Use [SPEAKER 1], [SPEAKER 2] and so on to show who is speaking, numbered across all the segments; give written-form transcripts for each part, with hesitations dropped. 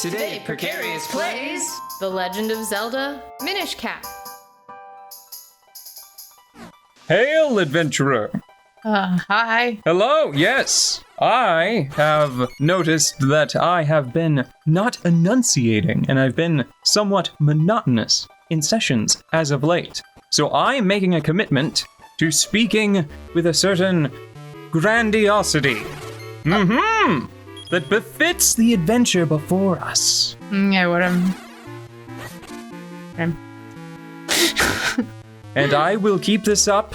[SPEAKER 1] Today, Precarious plays
[SPEAKER 2] The Legend of Zelda Minish Cap.
[SPEAKER 3] Hail, adventurer!
[SPEAKER 2] Hi.
[SPEAKER 3] Hello, yes! I have noticed that I have been not enunciating, and I've been somewhat monotonous in sessions as of late. So I'm making a commitment to speaking with a certain grandiosity. That befits the adventure before us.
[SPEAKER 2] Yeah, what
[SPEAKER 3] And I will keep this up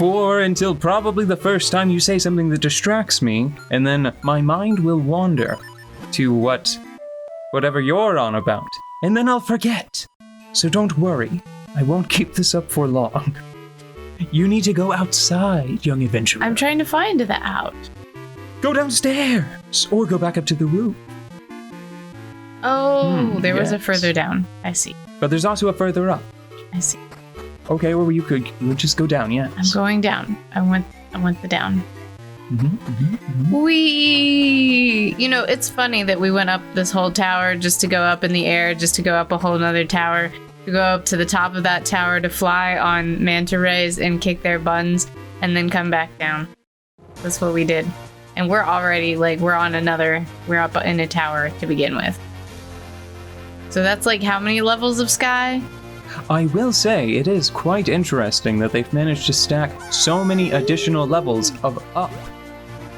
[SPEAKER 3] until probably the first time you say something that distracts me, and then my mind will wander to whatever you're on about, and then I'll forget. So don't worry, I won't keep this up for long. You need to go outside, young adventurer.
[SPEAKER 2] I'm trying to find the out.
[SPEAKER 3] Go downstairs, or go back up to the roof.
[SPEAKER 2] Oh, there was a
[SPEAKER 3] yes.
[SPEAKER 2] further down. I see.
[SPEAKER 3] But there's also a further up.
[SPEAKER 2] I see.
[SPEAKER 3] Okay, or you could just go down, yes.
[SPEAKER 2] I'm going down. I went the down.
[SPEAKER 3] Mm-hmm.
[SPEAKER 2] It's funny that we went up this whole tower just to go up in the air, just to go up a whole nother tower, to go up to the top of that tower to fly on manta rays and kick their buns, and then come back down. That's what we did. And we're already, we're up in a tower to begin with. So that's how many levels of sky?
[SPEAKER 3] I will say it is quite interesting that they've managed to stack so many additional levels of up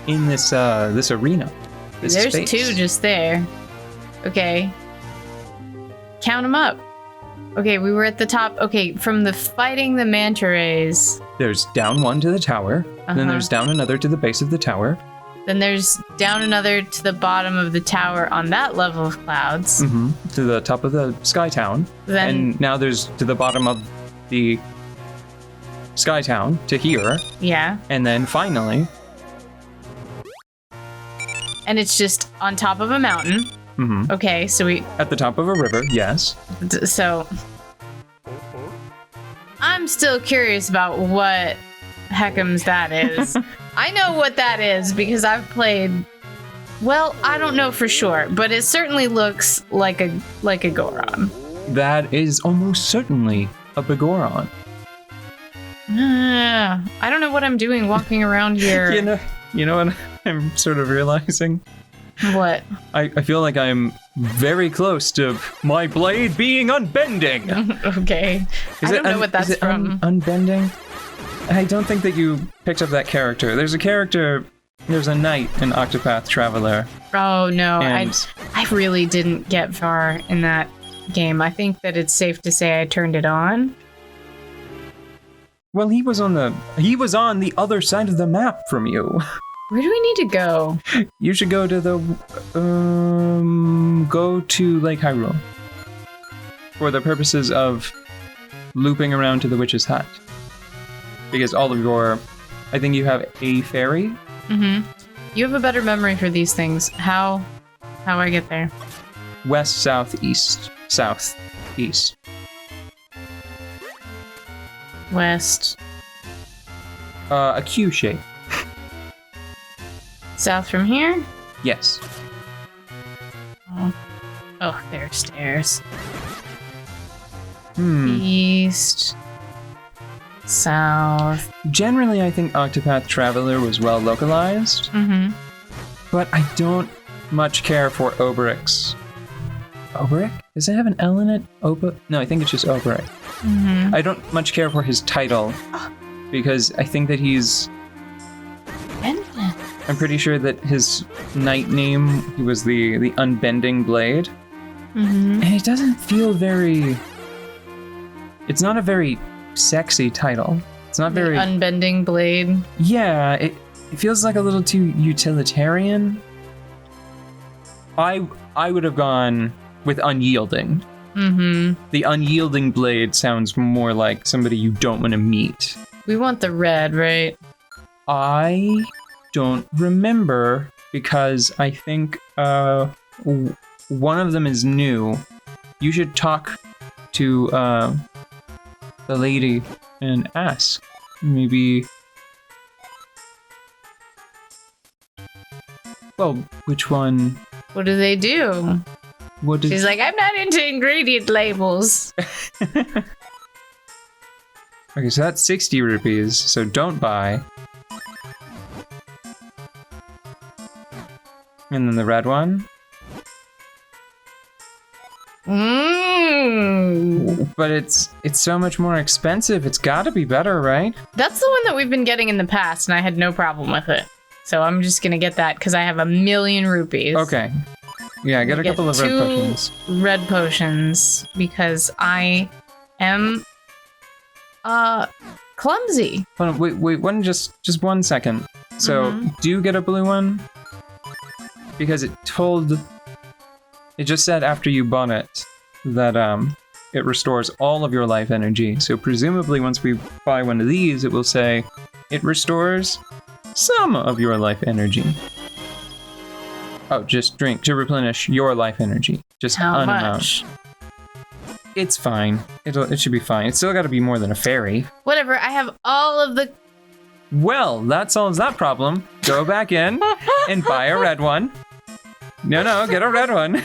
[SPEAKER 3] in this arena. This
[SPEAKER 2] There's
[SPEAKER 3] space.
[SPEAKER 2] 2 just there. Okay. Count them up. Okay, we were at the top. Okay, from the fighting the manta rays.
[SPEAKER 3] There's down one to the tower, then there's down another to the base of the tower.
[SPEAKER 2] Then there's down another to the bottom of the tower on that level of clouds.
[SPEAKER 3] To the top of the Sky Town.
[SPEAKER 2] Then-
[SPEAKER 3] and now there's to the bottom of the Sky Town to here.
[SPEAKER 2] Yeah.
[SPEAKER 3] And then finally...
[SPEAKER 2] And it's just on top of a mountain. Okay, so
[SPEAKER 3] at the top of a river, yes.
[SPEAKER 2] So I'm still curious about what heckums that is. I know what that is because I've played. Well, I don't know for sure, but it certainly looks like a Goron.
[SPEAKER 3] That is almost certainly a Begoron.
[SPEAKER 2] I don't know what I'm doing walking around here.
[SPEAKER 3] You know what I'm sort of realizing?
[SPEAKER 2] What?
[SPEAKER 3] I feel like I'm very close to my blade being unbending.
[SPEAKER 2] Okay. I don't know what that's from.
[SPEAKER 3] Unbending? I don't think that you picked up that character. There's a knight in Octopath Traveler.
[SPEAKER 2] Oh no,
[SPEAKER 3] And-
[SPEAKER 2] I really didn't get far in that game. I think that it's safe to say I turned it on.
[SPEAKER 3] Well, he was on the other side of the map from you.
[SPEAKER 2] Where do we need to go?
[SPEAKER 3] You should go to go to Lake Hyrule for the purposes of looping around to the witch's hut. Because all of I think you have a ferry.
[SPEAKER 2] You have a better memory for these things. How I get there?
[SPEAKER 3] West, southeast. Southeast.
[SPEAKER 2] West.
[SPEAKER 3] A Q shape.
[SPEAKER 2] South from here?
[SPEAKER 3] Yes.
[SPEAKER 2] Oh, there are stairs.
[SPEAKER 3] Hmm.
[SPEAKER 2] East. South.
[SPEAKER 3] Generally, I think Octopath Traveler was well localized, but I don't much care for Oberic. Oberic? Does it have an L in it? No, I think it's just Oberic. I don't much care for his title, because I think that I'm pretty sure that his knight name, he was the Unbending Blade. And it doesn't feel it's not a very sexy title. It's not very...
[SPEAKER 2] Unbending Blade.
[SPEAKER 3] Yeah, it feels like a little too utilitarian. I would have gone with Unyielding. The Unyielding Blade sounds more like somebody you don't want to meet.
[SPEAKER 2] We want the red, right?
[SPEAKER 3] I don't remember because I think one of them is new. You should talk to the lady and ask. Maybe. Well, which one?
[SPEAKER 2] What do they do?
[SPEAKER 3] What did...
[SPEAKER 2] She's like, I'm not into ingredient labels.
[SPEAKER 3] Okay, so that's 60 rupees, so don't buy. And then the red one. But it's so much more expensive. It's gotta be better, right?
[SPEAKER 2] That's the one that we've been getting in the past, and I had no problem with it. So I'm just gonna get that because I have 1,000,000 rupees.
[SPEAKER 3] Okay. Yeah, get a couple of red potions.
[SPEAKER 2] Red potions because I am clumsy.
[SPEAKER 3] Hold on, wait, just 1 second. So do you get a blue one? Because it just said after you bought it that it restores all of your life energy. So presumably once we buy one of these, it will say it restores some of your life energy. Oh, just drink to replenish your life energy. Just
[SPEAKER 2] How
[SPEAKER 3] an
[SPEAKER 2] much?
[SPEAKER 3] amount. It's fine. It should be fine. It's still got to be more than a fairy.
[SPEAKER 2] Whatever. I have all of the.
[SPEAKER 3] Well, that solves that problem. Go back in and buy a red one. No, get a red one.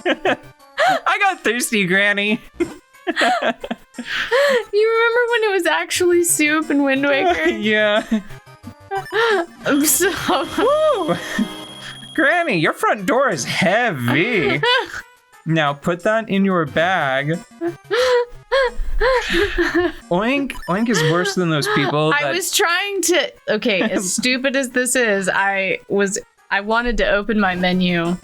[SPEAKER 3] I got thirsty, Granny.
[SPEAKER 2] You remember when it was actually soup in Wind Waker?
[SPEAKER 3] Yeah.
[SPEAKER 2] I'm so.
[SPEAKER 3] Woo! Granny, your front door is heavy. Now put that in your bag. Oink is worse than those people that...
[SPEAKER 2] I was trying to. Okay, as stupid as this is, I wanted to open my menu.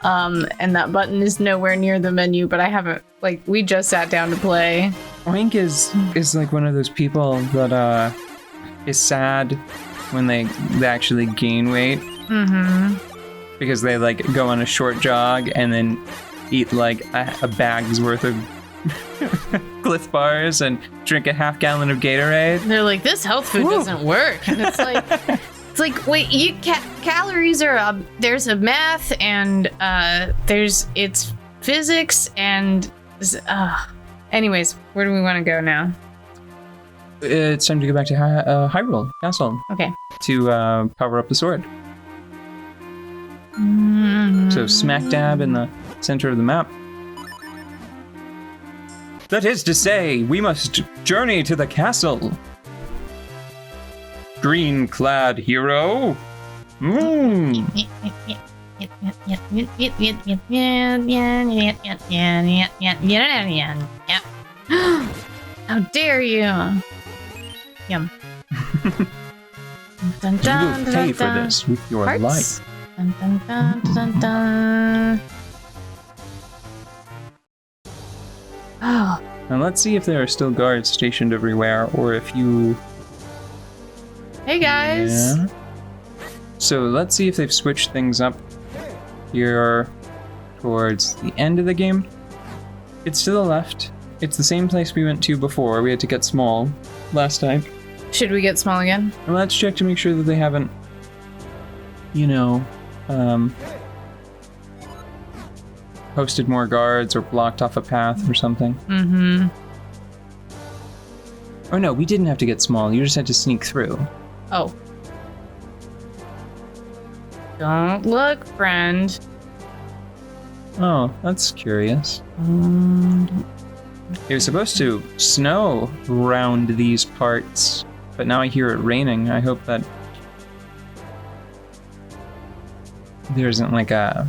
[SPEAKER 2] And that button is nowhere near the menu, but I haven't, like, we just sat down to play.
[SPEAKER 3] Oink is like one of those people that is sad when they actually gain weight. Because they like go on a short jog and then eat like a bag's worth of Cliff bars and drink a half gallon of Gatorade.
[SPEAKER 2] They're like, this health food doesn't work. And it's like, wait, you calories are there's a math and it's physics and anyways, where do we want to go now?
[SPEAKER 3] It's time to go back to Hyrule Castle.
[SPEAKER 2] Okay.
[SPEAKER 3] To power up the sword. So smack dab in the center of the map. That is to say, we must journey to the castle. Green-clad hero.
[SPEAKER 2] How dare you? Yum.
[SPEAKER 3] You will pay for this with your life.
[SPEAKER 2] Dun, dun, dun, dun, dun. Oh.
[SPEAKER 3] Now let's see if there are still guards stationed everywhere, or if you...
[SPEAKER 2] Hey guys!
[SPEAKER 3] Yeah. So let's see if they've switched things up here towards the end of the game. It's to the left. It's the same place we went to before. We had to get small last time.
[SPEAKER 2] Should we get small again?
[SPEAKER 3] And let's check to make sure that they haven't, posted more guards or blocked off a path or something. Oh no, we didn't have to get small. You just had to sneak through.
[SPEAKER 2] Oh. Don't look, friend.
[SPEAKER 3] Oh, that's curious. It was supposed to snow around these parts, but now I hear it raining. I hope that there isn't like a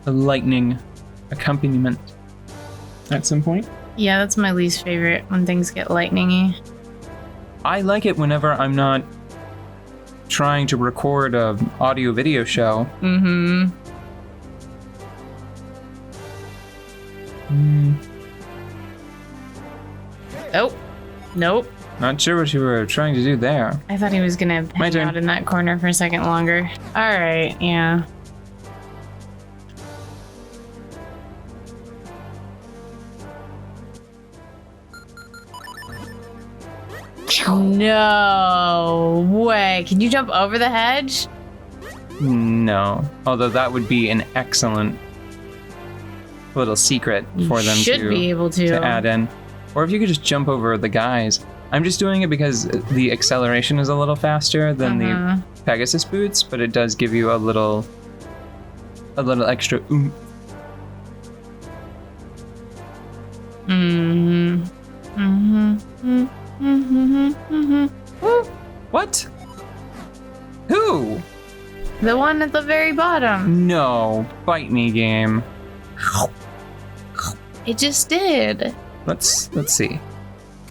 [SPEAKER 3] lightning accompaniment at some point.
[SPEAKER 2] Yeah, that's my least favorite, when things get lightning-y.
[SPEAKER 3] I like it whenever I'm not trying to record a audio video show.
[SPEAKER 2] Oh, nope.
[SPEAKER 3] Not sure what you were trying to do there.
[SPEAKER 2] I thought he was gonna hang
[SPEAKER 3] turn.
[SPEAKER 2] out in that corner for a second longer. Alright, yeah. No way. Can you jump over the hedge?
[SPEAKER 3] No. Although that would be an excellent little secret for them
[SPEAKER 2] should be able to
[SPEAKER 3] add in. Or if you could just jump over the guys. I'm just doing it because the acceleration is a little faster than the Pegasus boots, but it does give you a little extra oomph
[SPEAKER 2] Mm-hmm. Mm-hmm. Mm-hmm. Mm-hmm.
[SPEAKER 3] What? Who?
[SPEAKER 2] The one at the very bottom.
[SPEAKER 3] No. Bite me, game.
[SPEAKER 2] It just did.
[SPEAKER 3] Let's see.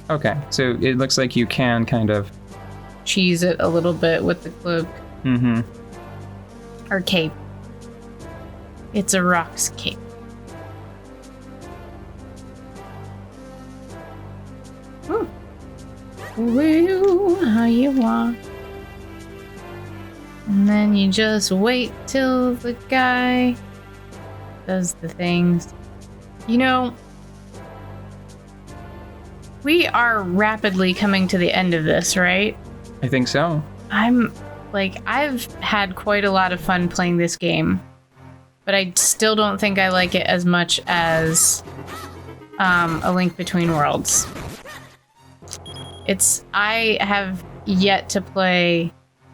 [SPEAKER 3] Okay, so it looks like you can kind of...
[SPEAKER 2] Cheese it a little bit with the cloak.
[SPEAKER 3] Mm-hmm.
[SPEAKER 2] Or cape. It's a rock's cape. Ooh. Woo, how you walk. And then you just wait till the guy does the things. You know, we are rapidly coming to the end of this, right?
[SPEAKER 3] I think so.
[SPEAKER 2] I've had quite a lot of fun playing this game, but I still don't think I like it as much as A Link Between Worlds. I have yet to play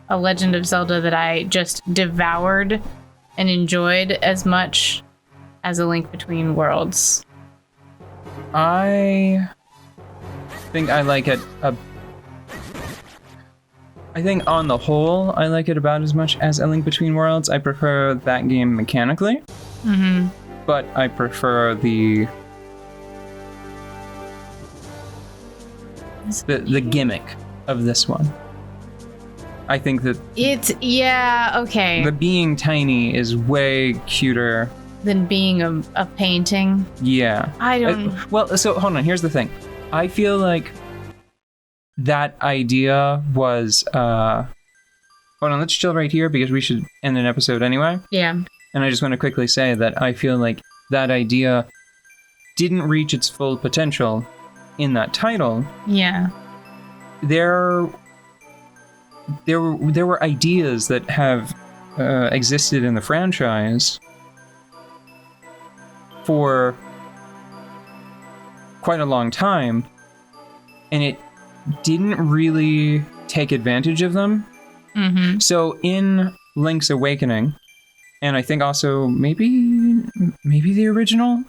[SPEAKER 2] a Legend of Zelda that I just devoured and enjoyed as much as A Link Between Worlds.
[SPEAKER 3] I think I like it. I think on the whole, I like it about as much as A Link Between Worlds. I prefer that game mechanically, but I prefer the gimmick of this one. I think that
[SPEAKER 2] okay.
[SPEAKER 3] The being tiny is way cuter
[SPEAKER 2] than being a painting.
[SPEAKER 3] Yeah.
[SPEAKER 2] I don't.
[SPEAKER 3] Well, so hold on. Here's the thing. I feel like that idea was. Hold on. Let's chill right here because we should end an episode anyway.
[SPEAKER 2] Yeah.
[SPEAKER 3] And I just want to quickly say that I feel like that idea didn't reach its full potential in that title.
[SPEAKER 2] Yeah.
[SPEAKER 3] There were ideas that have existed in the franchise for quite a long time, and it didn't really take advantage of them.
[SPEAKER 2] Mm-hmm.
[SPEAKER 3] So in Link's Awakening, and I think also maybe the original?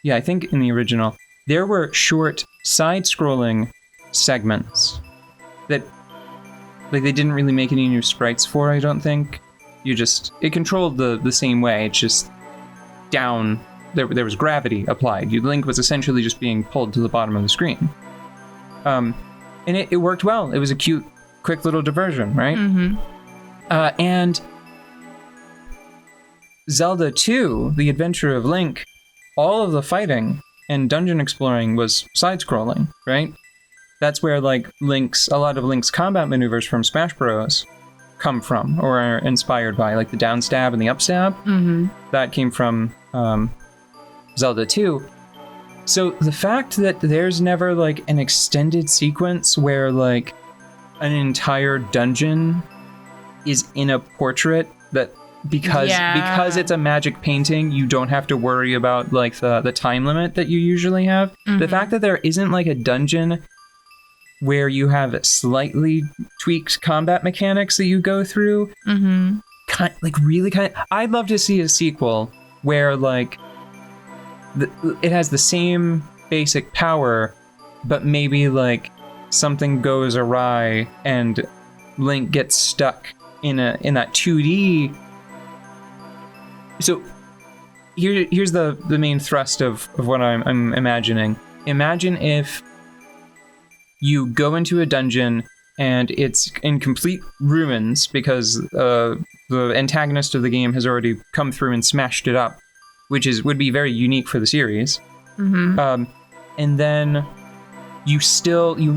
[SPEAKER 3] Yeah, I think in the original, there were short side-scrolling segments that they didn't really make any new sprites for, I don't think. It controlled the same way, it's just down, there was gravity applied. Link was essentially just being pulled to the bottom of the screen. And it worked well. It was a cute, quick little diversion, right?
[SPEAKER 2] Mm-hmm.
[SPEAKER 3] And Zelda 2, The Adventure of Link, all of the fighting and dungeon exploring was side-scrolling, right? That's where a lot of Link's combat maneuvers from Smash Bros. Come from, or are inspired by, like the down stab and the up stab.
[SPEAKER 2] Mm-hmm.
[SPEAKER 3] That came from Zelda 2. So the fact that there's never an extended sequence where an entire dungeon is in a portrait that because it's a magic painting, you don't have to worry about the time limit that you usually have. Mm-hmm. The fact that there isn't a dungeon where you have slightly tweaked combat mechanics that you go through.
[SPEAKER 2] Mm-hmm.
[SPEAKER 3] I'd love to see a sequel where it has the same basic power, but maybe something goes awry and Link gets stuck in that 2D. So here's the main thrust of what I'm imagining. Imagine if you go into a dungeon and it's in complete ruins because the antagonist of the game has already come through and smashed it up, which would be very unique for the series.
[SPEAKER 2] Mm-hmm.
[SPEAKER 3] And then you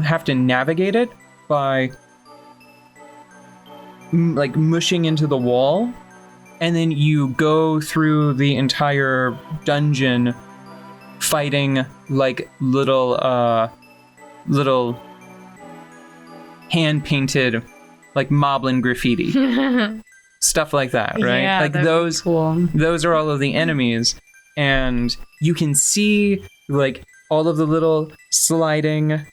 [SPEAKER 3] have to navigate it by mushing into the wall, and then you go through the entire dungeon fighting little hand-painted moblin graffiti. Stuff like that, right?
[SPEAKER 2] Yeah,
[SPEAKER 3] those
[SPEAKER 2] cool.
[SPEAKER 3] Those are all of the enemies, and you can see all of the little sliding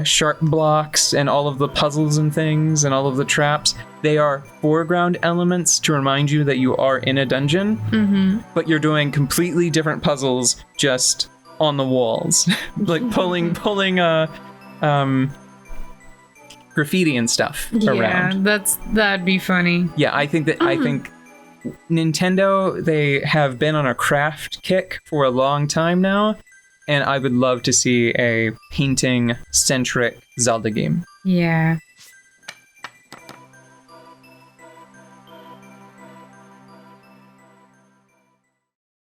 [SPEAKER 3] sharp blocks and all of the puzzles and things and all of the traps. They are foreground elements to remind you that you are in a dungeon,
[SPEAKER 2] mm-hmm.
[SPEAKER 3] but you're doing completely different puzzles just on the walls, like pulling graffiti and stuff around.
[SPEAKER 2] That'd be funny.
[SPEAKER 3] Yeah, I think Nintendo, they have been on a craft kick for a long time now, and I would love to see a painting-centric Zelda game.
[SPEAKER 2] Yeah.